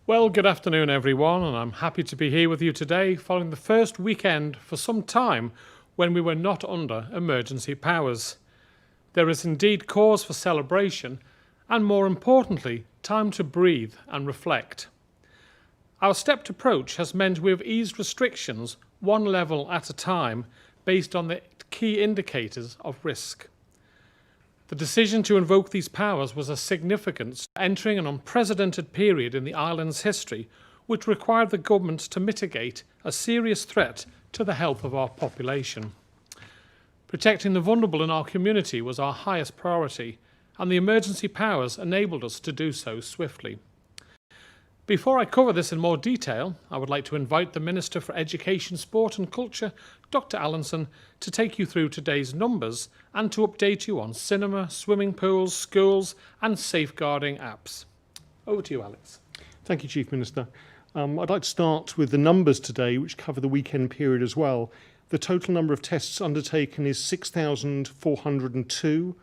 Well, good afternoon, everyone, and I'm happy to be here with you today following the first weekend for some time when we were not under emergency powers. There is indeed cause for celebration and, more importantly, time to breathe and reflect. Our stepped approach has meant we have eased restrictions one level at a time based on the key indicators of risk. The decision to invoke these powers was a significance, entering an unprecedented period in the island's history, which required the government to mitigate a serious threat to the health of our population. Protecting the vulnerable in our community was our highest priority, and the emergency powers enabled us to do so swiftly. Before I cover this in more detail, I would like to invite the Minister for Education, Sport and Culture, Dr. Allinson, to take you through today's numbers and to update you on cinema, swimming pools, schools and safeguarding apps. Over to you, Alex. Thank you, Chief Minister. I'd like to start with the numbers today, which cover the weekend period as well. The total number of tests undertaken is 6,402.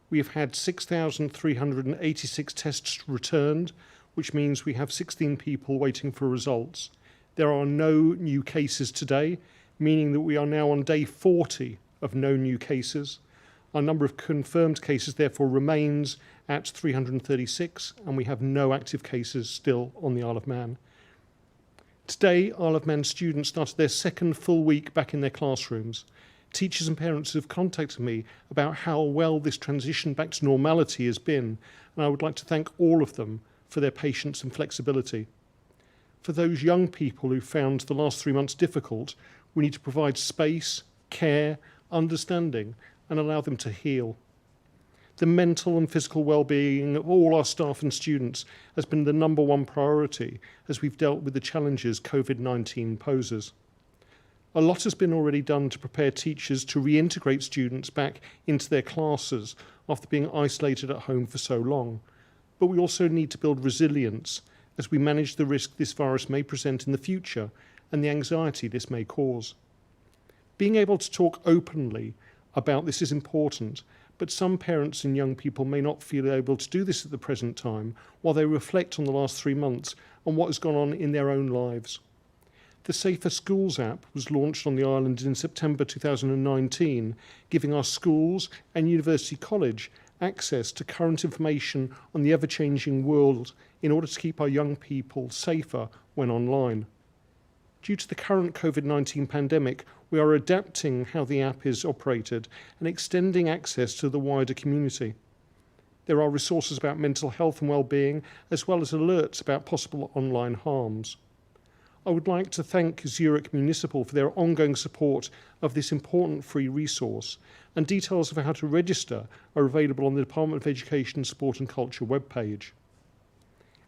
We have had 6,386 tests returned, which means we have 16 people waiting for results. There are no new cases today, meaning that we are now on day 40 of no new cases. Our number of confirmed cases therefore remains at 336, and we have no active cases still on the Isle of Man. Today, Isle of Man students started their second full week back in their classrooms. Teachers and parents have contacted me about how well this transition back to normality has been, and I would like to thank all of them for their patience and flexibility. For those young people who found the last 3 months difficult, we need to provide space, care, understanding, and allow them to heal. The mental and physical well-being of all our staff and students has been the number one priority as we've dealt with the challenges COVID-19 poses. A lot has been already done to prepare teachers to reintegrate students back into their classes after being isolated at home for so long. But we also need to build resilience as we manage the risk this virus may present in the future and the anxiety this may cause. Being able to talk openly about this is important, but some parents and young people may not feel able to do this at the present time while they reflect on the last 3 months and what has gone on in their own lives. The Safer Schools app was launched on the island in September 2019, giving our schools and University College access to current information on the ever-changing world in order to keep our young people safer when online. Due to the current COVID-19 pandemic, we are adapting how the app is operated and extending access to the wider community. There are resources about mental health and well-being, as well as alerts about possible online harms. I would like to thank Zurich Municipal for their ongoing support of this important free resource, and details of how to register are available on the Department of Education, Sport and Culture webpage.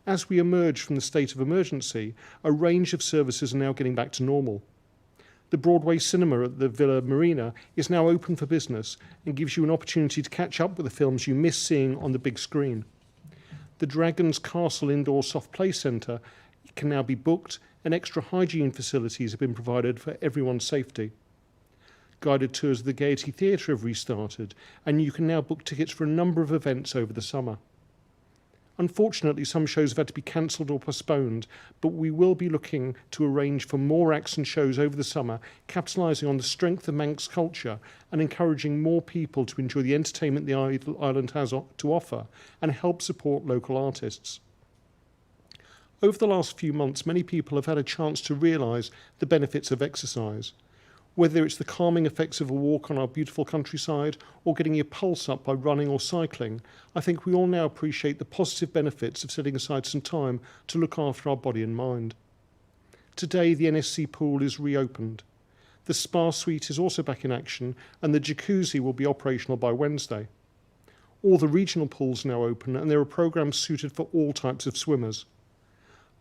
As we emerge from the state of emergency, a range of services are now getting back to normal. The Broadway cinema at the Villa Marina is now open for business and gives you an opportunity to catch up with the films you miss seeing on the big screen. The Dragon's Castle Indoor Soft Play Centre can now be booked, and extra hygiene facilities have been provided for everyone's safety. Guided tours of the Gaiety Theatre have restarted, and you can now book tickets for a number of events over the summer. Unfortunately, some shows have had to be cancelled or postponed, but we will be looking to arrange for more acts and shows over the summer, capitalising on the strength of Manx culture and encouraging more people to enjoy the entertainment the island has to offer and help support local artists. Over the last few months, many people have had a chance to realise the benefits of exercise. Whether it's the calming effects of a walk on our beautiful countryside or getting your pulse up by running or cycling, I think we all now appreciate the positive benefits of setting aside some time to look after our body and mind. Today, the NSC pool is reopened. The spa suite is also back in action, and the jacuzzi will be operational by Wednesday. All the regional pools are now open, and there are programmes suited for all types of swimmers.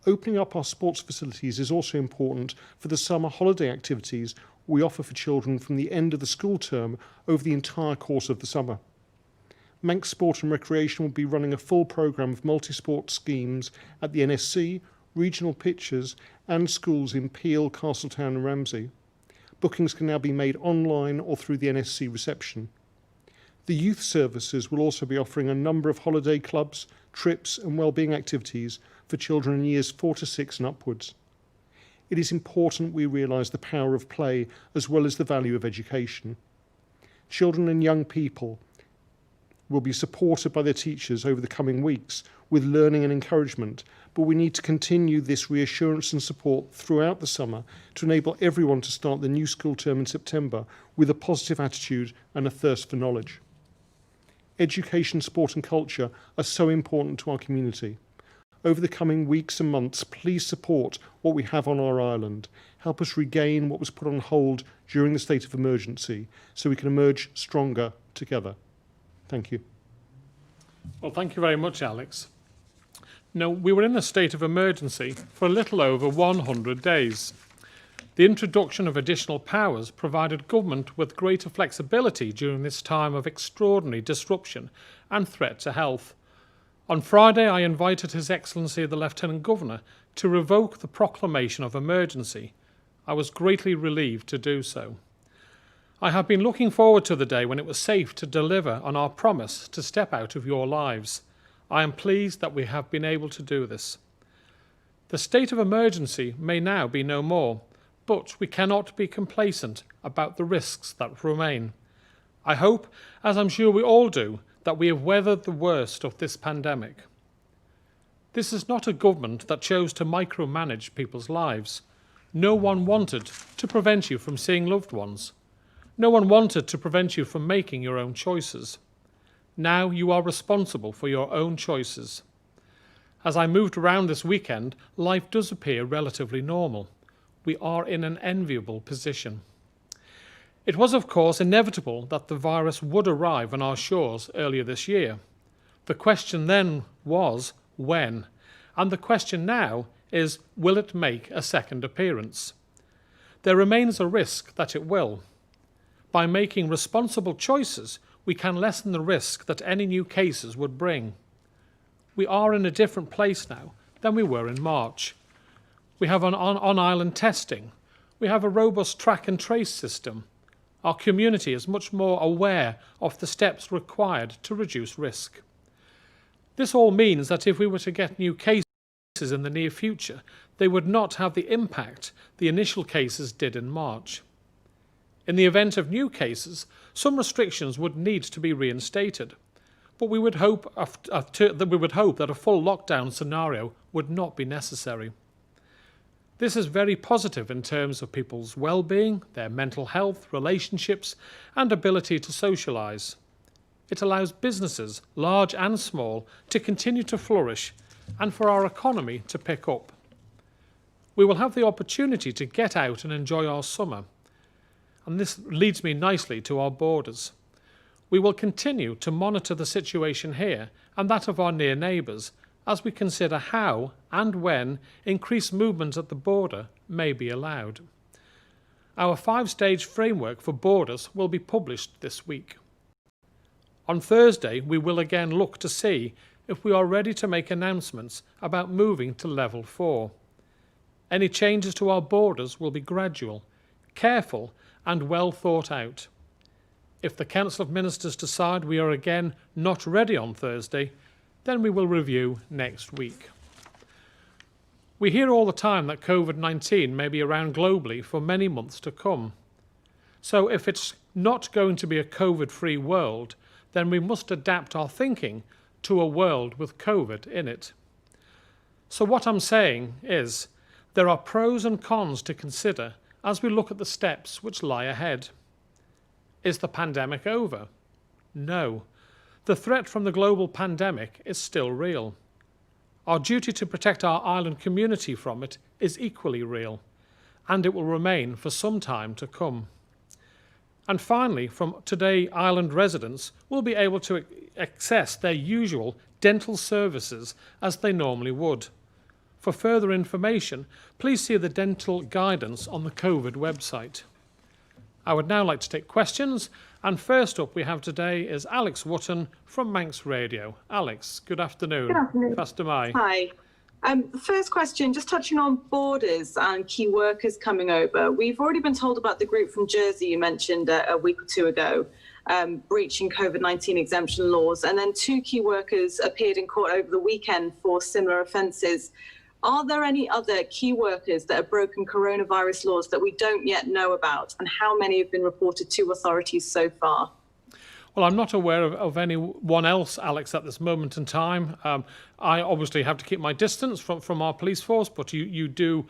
Opening up our sports facilities is also important for the summer holiday activities we offer for children from the end of the school term over the entire course of the summer. Manx Sport and Recreation will be running a full programme of multi-sport schemes at the NSC, regional pitches and schools in Peel, Castletown and Ramsey. Bookings can now be made online or through the NSC reception. The youth services will also be offering a number of holiday clubs, trips and wellbeing activities for children in years 4 to 6 and upwards. It is important we realise the power of play as well as the value of education. Children and young people will be supported by their teachers over the coming weeks with learning and encouragement, but we need to continue this reassurance and support throughout the summer to enable everyone to start the new school term in September with a positive attitude and a thirst for knowledge. Education, sport and culture are so important to our community. Over the coming weeks and months, please support what we have on our island. Help us regain what was put on hold during the state of emergency so we can emerge stronger together. Thank you. Well, thank you very much, Alex. Now, we were in a state of emergency for a little over 100 days. The introduction of additional powers provided government with greater flexibility during this time of extraordinary disruption and threat to health. On Friday, I invited His Excellency the Lieutenant Governor to revoke the proclamation of emergency. I was greatly relieved to do so. I have been looking forward to the day when it was safe to deliver on our promise to step out of your lives. I am pleased that we have been able to do this. The state of emergency may now be no more, but we cannot be complacent about the risks that remain. I hope, as I'm sure we all do, that we have weathered the worst of this pandemic. This is not a government that chose to micromanage people's lives. No one wanted to prevent you from seeing loved ones. No one wanted to prevent you from making your own choices. Now you are responsible for your own choices. As I moved around this weekend, life does appear relatively normal. We are in an enviable position. It was, of course, inevitable that the virus would arrive on our shores earlier this year. The question then was, when? And the question now is, will it make a second appearance? There remains a risk that it will. By making responsible choices, we can lessen the risk that any new cases would bring. We are in a different place now than we were in March. We have on-island testing. We have a robust track and trace system. Our community is much more aware of the steps required to reduce risk. This all means that if we were to get new cases in the near future, they would not have the impact the initial cases did in March. In the event of new cases, some restrictions would need to be reinstated, but we would hope that a full lockdown scenario would not be necessary. This is very positive in terms of people's well-being, their mental health, relationships, and ability to socialise. It allows businesses, large and small, to continue to flourish and for our economy to pick up. We will have the opportunity to get out and enjoy our summer. And this leads me nicely to our borders. We will continue to monitor the situation here and that of our near neighbours as we consider how and when increased movement at the border may be allowed. Our 5-stage framework for borders will be published this week. On Thursday, we will again look to see if we are ready to make announcements about moving to level 4. Any changes to our borders will be gradual, careful and well thought out. If the Council of Ministers decide we are again not ready on Thursday, then we will review next week. We hear all the time that COVID-19 may be around globally for many months to come. So if it's not going to be a COVID-free world, then we must adapt our thinking to a world with COVID in it. So what I'm saying is, there are pros and cons to consider as we look at the steps which lie ahead. Is the pandemic over? No. The threat from the global pandemic is still real. Our duty to protect our island community from it is equally real, and it will remain for some time to come. And finally, from today, island residents will be able to access their usual dental services as they normally would. For further information, please see the dental guidance on the COVID website. I would now like to take questions, and first up we have today is Alex Wotton from Manx Radio. Alex, good afternoon. Good afternoon. Faster Mai. Hi. The first question, just touching on borders and key workers coming over. We've already been told about the group from Jersey you mentioned a week or two ago. breaching COVID-19 exemption laws. And then 2 key workers appeared in court over the weekend for similar offences. Are there any other key workers that have broken coronavirus laws that we don't yet know about? And how many have been reported to authorities so far? Well, I'm not aware of anyone else, Alex, at this moment in time. I obviously have to keep my distance from our police force, but you do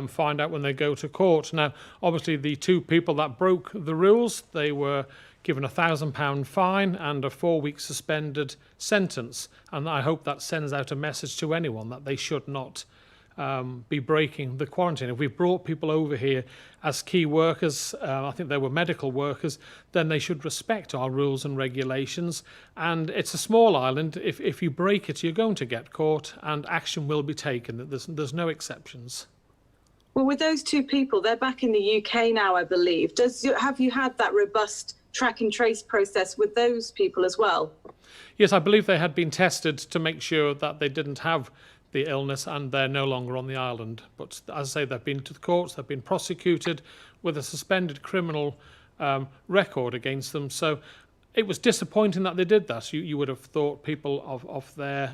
find out when they go to court. Now, obviously, the 2 people that broke the rules, they were given a £1,000 fine and a 4-week suspended sentence. And I hope that sends out a message to anyone that they should not be breaking the quarantine. If we've brought people over here as key workers, I think they were medical workers, then they should respect our rules and regulations. And it's a small island. If you break it, you're going to get caught and action will be taken. There's no exceptions. Well, with those 2 people, they're back in the UK now, I believe. Have you had that robust track and trace process with those people as well? Yes, I believe they had been tested to make sure that they didn't have the illness and they're no longer on the island. But as I say, they've been to the courts, they've been prosecuted with a suspended criminal record against them. So it was disappointing that they did that. You would have thought people of their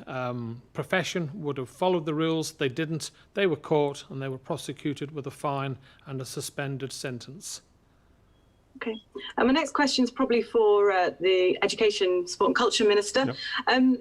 profession would have followed the rules. They didn't. They were caught and they were prosecuted with a fine and a suspended sentence. Okay. My next question is probably for the Education, Sport and Culture Minister. Yep.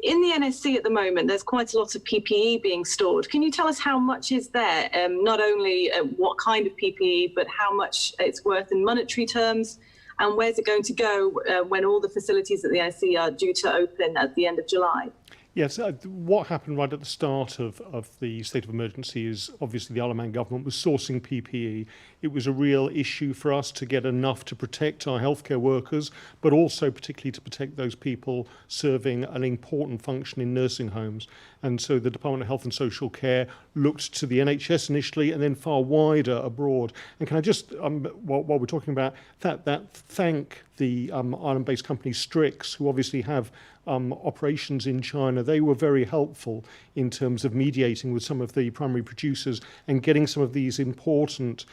In the NSC at the moment, there's quite a lot of PPE being stored. Can you tell us how much is there? Not only what kind of PPE, but how much it's worth in monetary terms, and where's it going to go when all the facilities at the NSC are due to open at the end of July? Yes, what happened right at the start of the state of emergency is obviously the Isle of Man government was sourcing PPE. It was a real issue for us to get enough to protect our healthcare workers, but also particularly to protect those people serving an important function in nursing homes. And so the Department of Health and Social Care looked to the NHS initially and then far wider abroad. And can I just, while we're talking about that thank the island-based company Strix, who obviously have operations in China. They were very helpful in terms of mediating with some of the primary producers and getting some of these important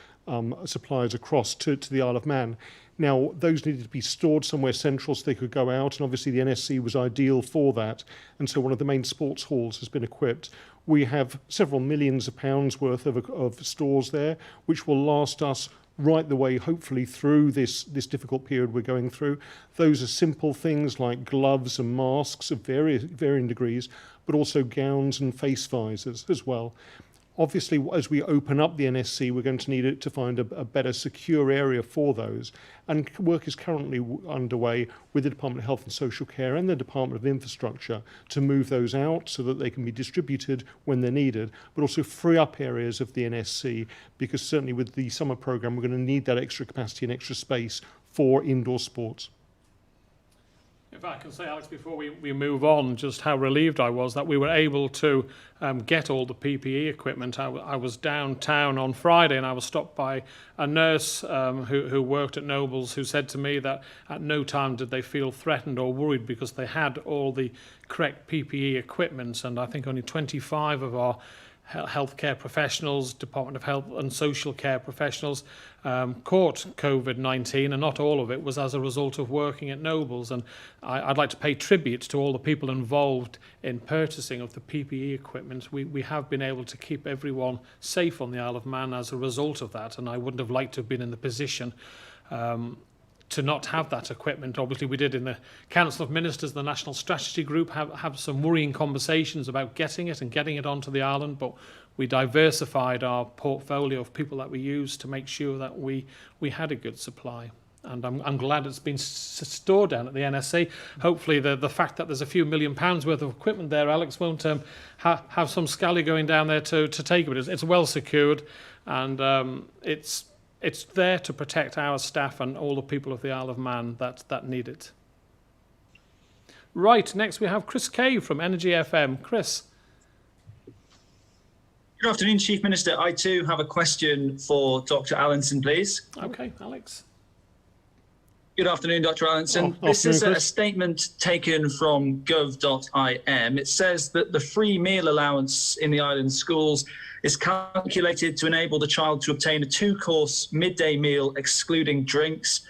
supplies across to the Isle of Man. Now, those needed to be stored somewhere central so they could go out, and obviously the NSC was ideal for that. And so one of the main sports halls has been equipped. We have several millions of pounds worth of stores there, which will last us right the way, hopefully, through this difficult period we're going through. Those are simple things like gloves and masks of varying degrees, but also gowns and face visors as well. Obviously, as we open up the NSC, we're going to need it to find a better secure area for those. And work is currently underway with the Department of Health and Social Care and the Department of Infrastructure to move those out so that they can be distributed when they're needed, but also free up areas of the NSC, because certainly with the summer programme, we're going to need that extra capacity and extra space for indoor sports. If I can say, Alex, before we move on, just how relieved I was that we were able to get all the PPE equipment. I was downtown on Friday and I was stopped by a nurse who worked at Nobles, who said to me that at no time did they feel threatened or worried because they had all the correct PPE equipment. And I think only 25 of our healthcare professionals, Department of Health and Social Care professionals caught COVID-19, and not all of it was as a result of working at Nobles. And I'd like to pay tribute to all the people involved in purchasing of the PPE equipment. We have been able to keep everyone safe on the Isle of Man as a result of that, and I wouldn't have liked to have been in the position to not have that equipment. Obviously, we did in the Council of Ministers, the National Strategy Group, have some worrying conversations about getting it onto the island, but we diversified our portfolio of people that we use to make sure that we had a good supply. And I'm glad it's been stored down at the NSC. Hopefully the fact that there's a few £1 million worth of equipment there, Alex, won't have some scally going down there to take it. It's well secured, and it's there to protect our staff and all the people of the Isle of Man that need it. Right, next we have Chris Kay from Energy FM. Chris. Good afternoon, Chief Minister. I too have a question for Dr. Allinson, please. Okay, Alex. Good afternoon, Dr. Allinson. This is a statement taken from gov.im. It says that the free meal allowance in the island schools is calculated to enable the child to obtain a 2-course midday meal excluding drinks.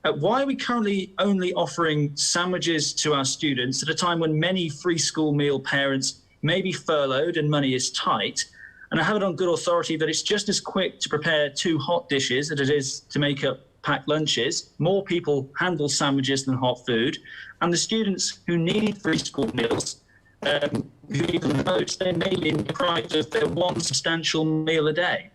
Why are we currently only offering sandwiches to our students at a time when many free school meal parents may be furloughed and money is tight? And I have it on good authority that it's just as quick to prepare 2 hot dishes as it is to make up packed lunches. More people handle sandwiches than hot food. And the students who need free school meals, who even note they may be deprived of their one substantial meal a day.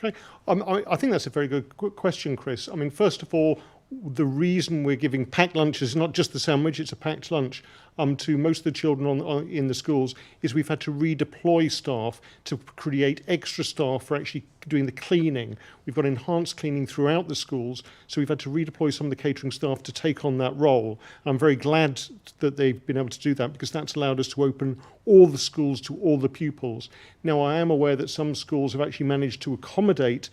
Okay, I think that's a very good question, Chris. I mean, first of all, the reason we're giving packed lunches is not just the sandwich, it's a packed lunch to most of the children in the schools, is we've had to redeploy staff to create extra staff for actually doing the cleaning. We've got enhanced cleaning throughout the schools, so we've had to redeploy some of the catering staff to take on that role. I'm very glad that they've been able to do that, because that's allowed us to open all the schools to all the pupils. Now, I am aware that some schools have actually managed to accommodate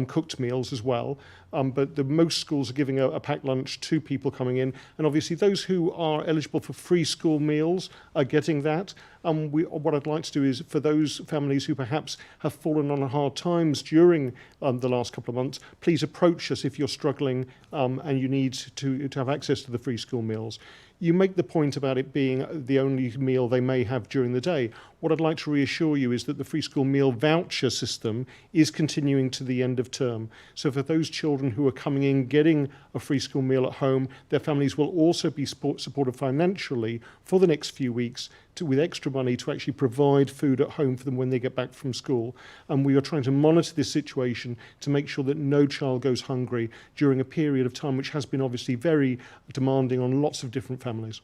cooked meals as well, but most schools are giving a packed lunch to people coming in, and obviously those who are eligible for free school meals are getting that. What I'd like to do is, for those families who perhaps have fallen on hard times during the last couple of months, please approach us if you're struggling and you need to have access to the free school meals. You make the point about it being the only meal they may have during the day. What I'd like to reassure you is that the free school meal voucher system is continuing to the end of term. So for those children who are coming in getting a free school meal at home, their families will also be supported financially for the next few weeks with extra money to actually provide food at home for them when they get back from school. And we are trying to monitor this situation to make sure that no child goes hungry during a period of time which has been obviously very demanding on lots of different families.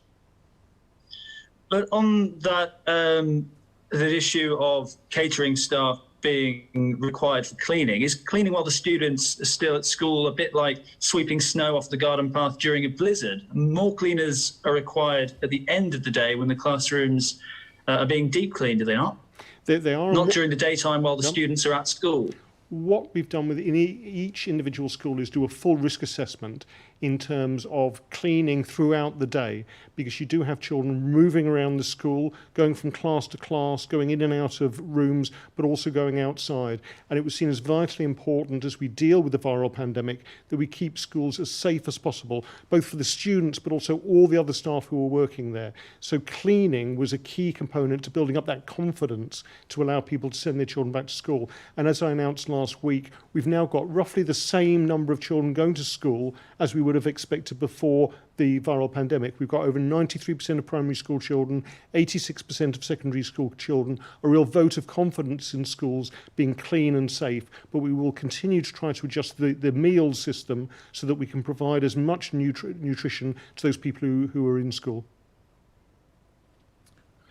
But on that, the issue of catering staff being required for cleaning, is cleaning while the students are still at school a bit like sweeping snow off the garden path during a blizzard? More cleaners are required at the end of the day when the classrooms are being deep cleaned, are they not? They are. Not during the daytime while the students are at school. What we've done in each individual school is do a full risk assessment in terms of cleaning throughout the day, because you do have children moving around the school, going from class to class, going in and out of rooms, but also going outside. And it was seen as vitally important as we deal with the viral pandemic that we keep schools as safe as possible, both for the students but also all the other staff who are working there. So cleaning was a key component to building up that confidence to allow people to send their children back to school. And as I announced last week, we've now got roughly the same number of children going to school as we would have expected before the viral pandemic. We've got over 93% of primary school children, 86% of secondary school children, a real vote of confidence in schools being clean and safe. But we will continue to try to adjust the meals system so that we can provide as much nutrition to those people who are in school.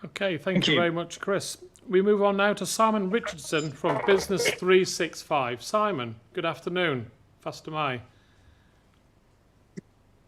Okay, thank you very much, Chris. We move on now to Simon Richardson from Business 365. Simon, good afternoon. Fast am I.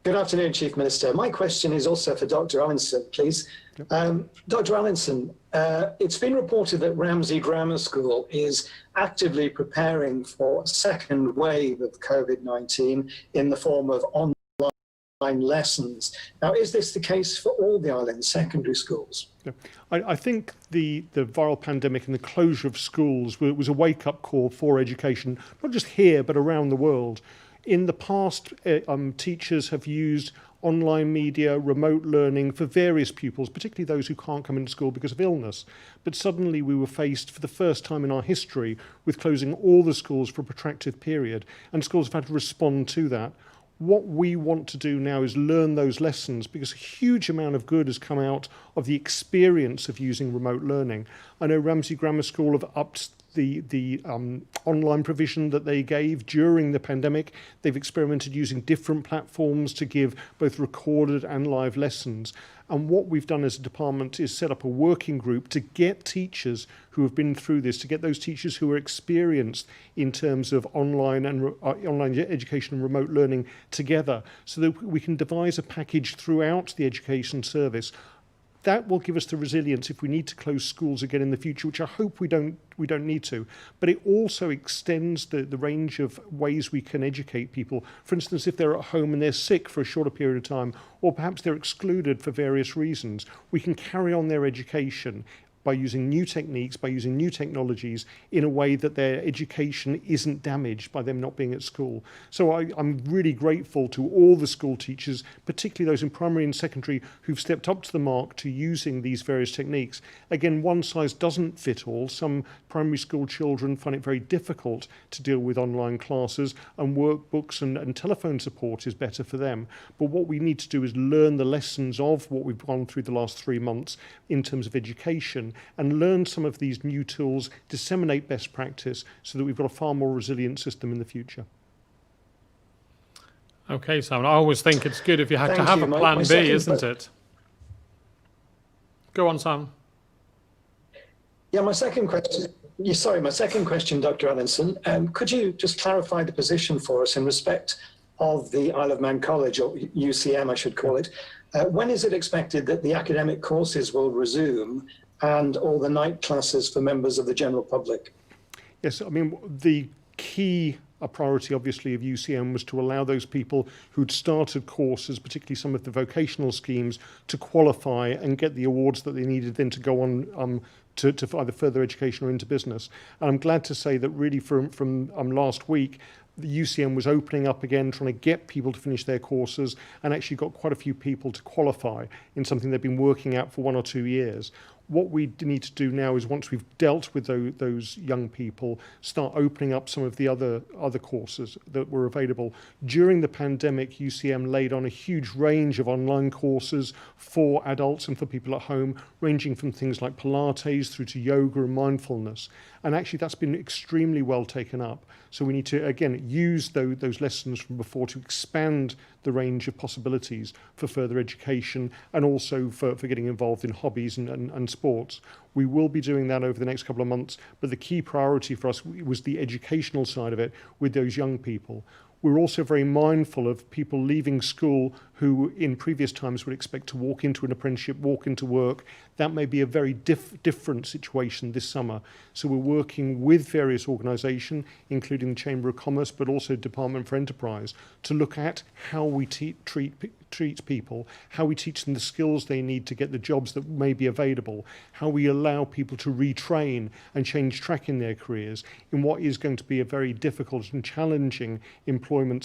Good afternoon, Chief Minister. My question is also for Dr. Allinson, please. Dr. Allinson, it's been reported that Ramsey Grammar School is actively preparing for a second wave of COVID-19 in the form of online lessons. Now, is this the case for all the island's secondary schools? Yeah. I think the viral pandemic and the closure of schools was a wake-up call for education, not just here, but around the world. In the past, teachers have used online media, remote learning for various pupils, particularly those who can't come into school because of illness. But suddenly we were faced for the first time in our history with closing all the schools for a protracted period, and schools have had to respond to that. What we want to do now is learn those lessons, because a huge amount of good has come out of the experience of using remote learning. I know Ramsey Grammar School have upped the online provision that they gave during the pandemic. They've experimented using different platforms to give both recorded and live lessons. And what we've done as a department is set up a working group to get teachers who have been through this, to get those teachers who are experienced in terms of online education and remote learning together, so that we can devise a package throughout the education service. That will give us the resilience if we need to close schools again in the future, which I hope we don't need to. But it also extends the range of ways we can educate people. For instance, if they're at home and they're sick for a shorter period of time, or perhaps they're excluded for various reasons, we can carry on their education by using new techniques, by using new technologies in a way that their education isn't damaged by them not being at school. So I'm really grateful to all the school teachers, particularly those in primary and secondary, who've stepped up to the mark to using these various techniques. Again, one size doesn't fit all. Some primary school children find it very difficult to deal with online classes, and workbooks and telephone support is better for them. But what we need to do is learn the lessons of what we've gone through the last 3 months in terms of education, and learn some of these new tools, disseminate best practice so that we've got a far more resilient system in the future. Okay, Simon, I always think it's good if you had to Thank have you. a My plan B, second isn't it? Go on, Simon. Yeah, my second question, Dr. Allinson, could you just clarify the position for us in respect of the Isle of Man College, or UCM, I should call it? When is it expected that the academic courses will resume and all the night classes for members of the general public? Yes, I mean, the key priority, obviously, of UCM was to allow those people who'd started courses, particularly some of the vocational schemes, to qualify and get the awards that they needed then to go on to either further education or into business. And I'm glad to say that really from last week, the UCM was opening up again, trying to get people to finish their courses, and actually got quite a few people to qualify in something they've been working at for 1 or 2 years. What we need to do now is, once we've dealt with those young people, start opening up some of the other courses that were available. During the pandemic, UCM laid on a huge range of online courses for adults and for people at home, ranging from things like Pilates through to yoga and mindfulness. And actually that's been extremely well taken up. So we need to, again, use those lessons from before to expand the range of possibilities for further education, and also for getting involved in hobbies and sports. We will be doing that over the next couple of months, but the key priority for us was the educational side of it with those young people. We're also very mindful of people leaving school who in previous times would expect to walk into an apprenticeship, walk into work. That may be a very different situation this summer. So we're working with various organisations, including the Chamber of Commerce, but also Department for Enterprise, to look at how we treat people, how we teach them the skills they need to get the jobs that may be available, how we allow people to retrain and change track in their careers in what is going to be a very difficult and challenging employment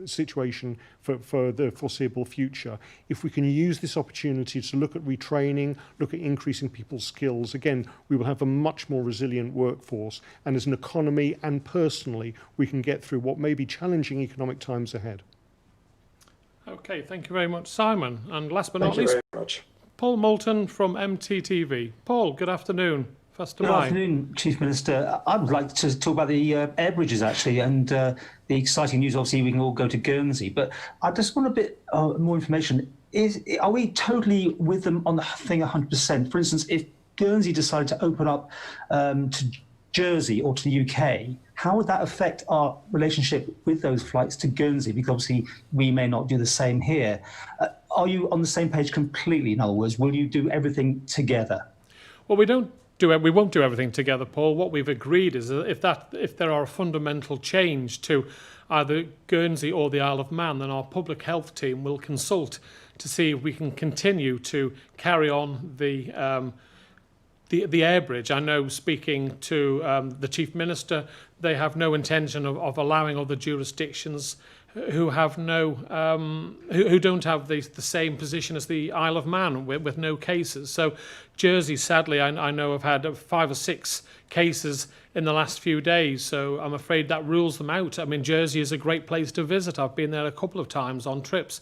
situation for the foreseeable future. If we can use this opportunity to look at retraining, look at increasing people's skills, again, we will have a much more resilient workforce, and as an economy and personally, we can get through what may be challenging economic times ahead. Okay, thank you very much, Simon. And last but not Thank you least, very much. Paul Moulton from MTTV. Paul, good afternoon. First of Good May. afternoon, Chief Minister. I would like to talk about the air bridges, actually, and the exciting news. Obviously, we can all go to Guernsey, but I just want a bit more information. Are we totally with them on the thing 100%? For instance, if Guernsey decided to open up to Jersey or to the UK, how would that affect our relationship with those flights to Guernsey? Because obviously we may not do the same here. Are you on the same page completely? In other words, will you do everything together? Well, we won't do everything together, Paul. What we've agreed is that if there are a fundamental change to either Guernsey or the Isle of Man, then our public health team will consult to see if we can continue to carry on the air bridge. I know, speaking to the Chief Minister, they have no intention of allowing other jurisdictions who have who don't have the same position as the Isle of Man with no cases. So Jersey, sadly, I know have had 5 or 6 cases in the last few days. So I'm afraid that rules them out. I mean, Jersey is a great place to visit. I've been there a couple of times on trips.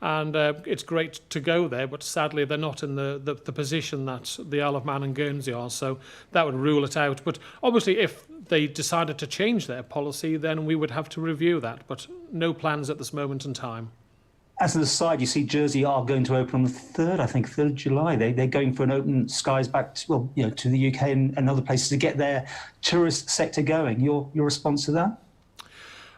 And it's great to go there, but sadly they're not in the position that the Isle of Man and Guernsey are, so that would rule it out. But obviously if they decided to change their policy, then we would have to review that, but no plans at this moment in time. As an aside, you see Jersey are going to open on the 3rd, I think, 3rd of July. They're going for an open skies back to, to the UK and other places to get their tourist sector going. Your response to that?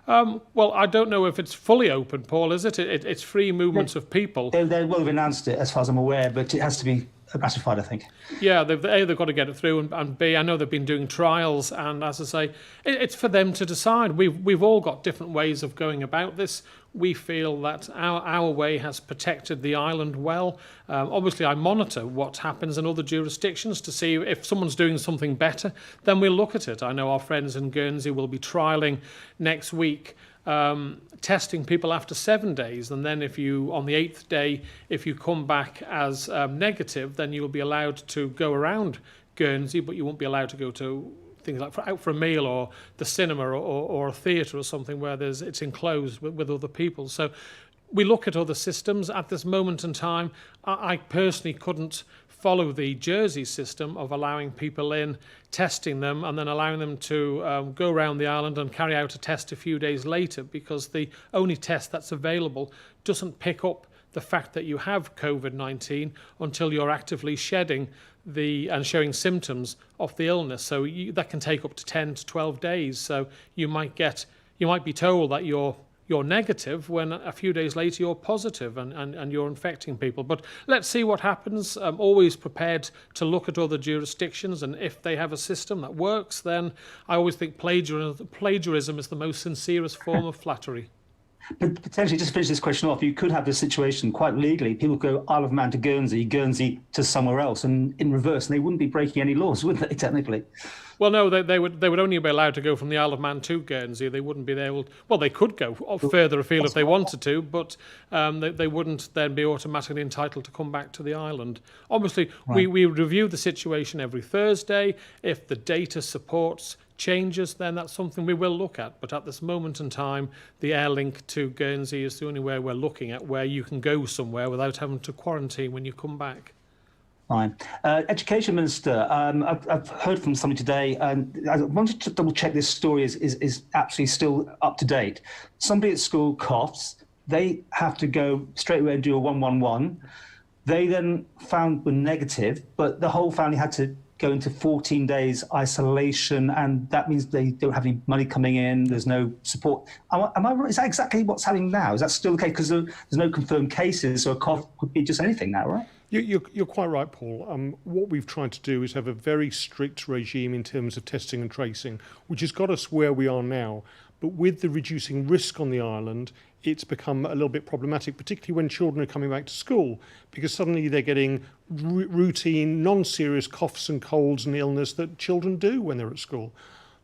Well, I don't know if it's fully open, Paul, is it? It's free movements of people. They will have announced it, as far as I'm aware, but it has to be gratified, I think. Yeah, they've got to get it through, and B, I know they've been doing trials, and as I say, it's for them to decide. We've all got different ways of going about this. We feel that our way has protected the island well. Obviously, I monitor what happens in other jurisdictions to see if someone's doing something better, then we'll look at it. I know our friends in Guernsey will be trialling next week, testing people after 7 days, and then if you, on the 8th day, if you come back as negative, then you'll be allowed to go around Guernsey, but you won't be allowed to go to things like out for a meal or the cinema or a theatre or something where it's enclosed with other people. So we look at other systems. At this moment in time, I personally couldn't follow the Jersey system of allowing people in, testing them, and then allowing them to go around the island and carry out a test a few days later, because the only test that's available doesn't pick up the fact that you have COVID-19 until you're actively shedding and showing symptoms of the illness. So that can take up to 10 to 12 days. So you might be told that you're negative when a few days later you're positive and you're infecting people. But let's see what happens. I'm always prepared to look at other jurisdictions, and if they have a system that works, then I always think plagiarism is the most sincerest form of flattery. But potentially, just to finish this question off, you could have this situation quite legally. People go Isle of Man to Guernsey, Guernsey to somewhere else, and in reverse, and they wouldn't be breaking any laws, would they, technically? Well, no, they would only be allowed to go from the Isle of Man to Guernsey. They wouldn't be able. Well, they could go further afield if they wanted to, but they wouldn't then be automatically entitled to come back to the island. Obviously, right. we review the situation every Thursday. If the data supports changes, then that's something we will look at. But at this moment in time, the air link to Guernsey is the only way we're looking at where you can go somewhere without having to quarantine when you come back. Fine. Education Minister, I've heard from somebody today, and I wanted to double check this story is absolutely still up to date. Somebody at school coughs, they have to go straight away and do a 111. They then were negative, but the whole family had to go into 14 days isolation, and that means they don't have any money coming in, there's no support. Am I right? Is that exactly what's happening now? Is that still the case? Because there's no confirmed cases, so a cough could be just anything now, right? You're quite right, Paul. What we've tried to do is have a very strict regime in terms of testing and tracing, which has got us where we are now. But with the reducing risk on the island, it's become a little bit problematic, particularly when children are coming back to school, because suddenly they're getting routine, non-serious coughs and colds and illness that children do when they're at school.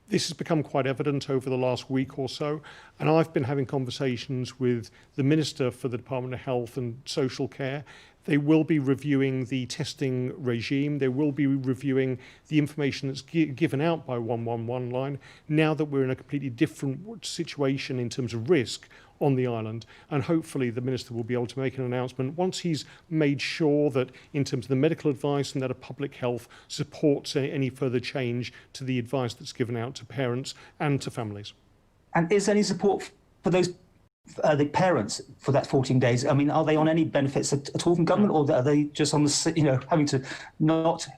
This has become quite evident over the last week or so, and I've been having conversations with the Minister for the Department of Health and Social Care. They will be reviewing the testing regime. They will be reviewing the information that's given out by 111 line now that we're in a completely different situation in terms of risk on the island. And hopefully the Minister will be able to make an announcement once he's made sure that in terms of the medical advice and that of public health supports any further change to the advice that's given out to parents and to families. And is there any support for those the parents for that 14 days? I mean, are they on any benefits at all from government, or are they just on the, having to not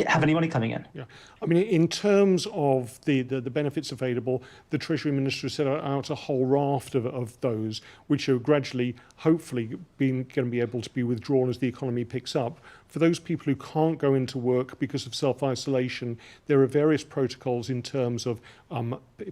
have any money coming in? Yeah, I mean, in terms of the benefits available, the Treasury Minister has set out a whole raft of those, which are gradually, hopefully, going to be able to be withdrawn as the economy picks up. For those people who can't go into work because of self-isolation, there are various protocols in terms of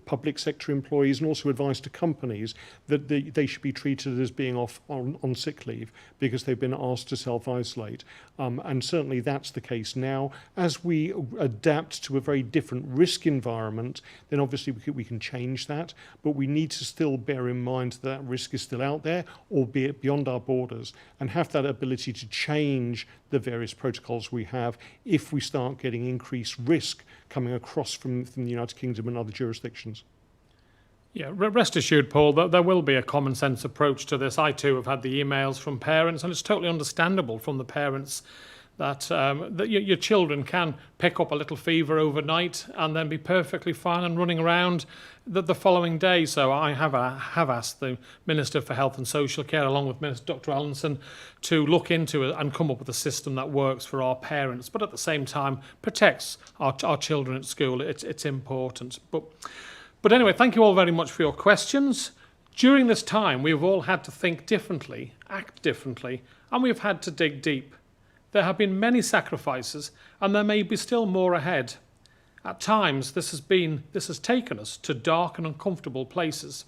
public sector employees and also advice to companies that they should be treated as being off on sick leave because they've been asked to self-isolate. And certainly that's the case now. As we adapt to a very different risk environment, then obviously we can change that, but we need to still bear in mind that risk is still out there, albeit beyond our borders, and have that ability to change the various protocols we have if we start getting increased risk coming across from the United Kingdom and other jurisdictions. Yeah, rest assured, Paul, that there will be a common sense approach to this. I too have had the emails from parents, and it's totally understandable from the parents that your children can pick up a little fever overnight and then be perfectly fine and running around the following day. So I have asked the Minister for Health and Social Care, along with Minister Dr. Allinson, to look into it and come up with a system that works for our parents, but at the same time protects our children at school. It's important. But anyway, thank you all very much for your questions. During this time, we've all had to think differently, act differently, and we've had to dig deep. There have been many sacrifices, and there may be still more ahead. At times, this has taken us to dark and uncomfortable places.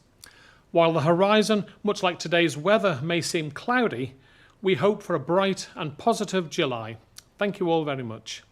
While the horizon, much like today's weather, may seem cloudy, we hope for a bright and positive July. Thank you all very much.